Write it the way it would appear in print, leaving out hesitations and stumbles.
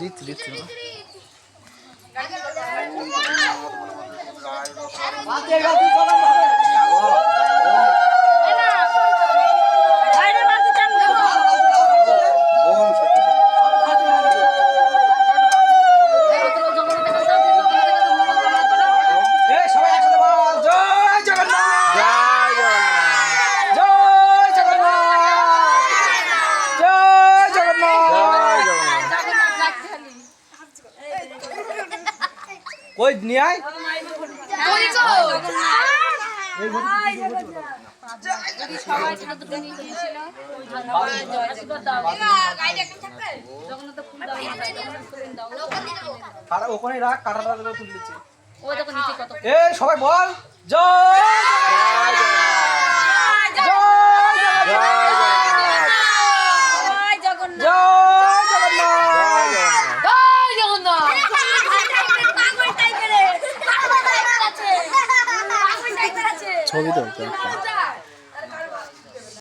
দিচ্ছি দিচ্ছি কই নিয়ে আয় ওখানে রাখ কাটাটা তুলে দিচ্ছি সবাই বল জয় ছবি তো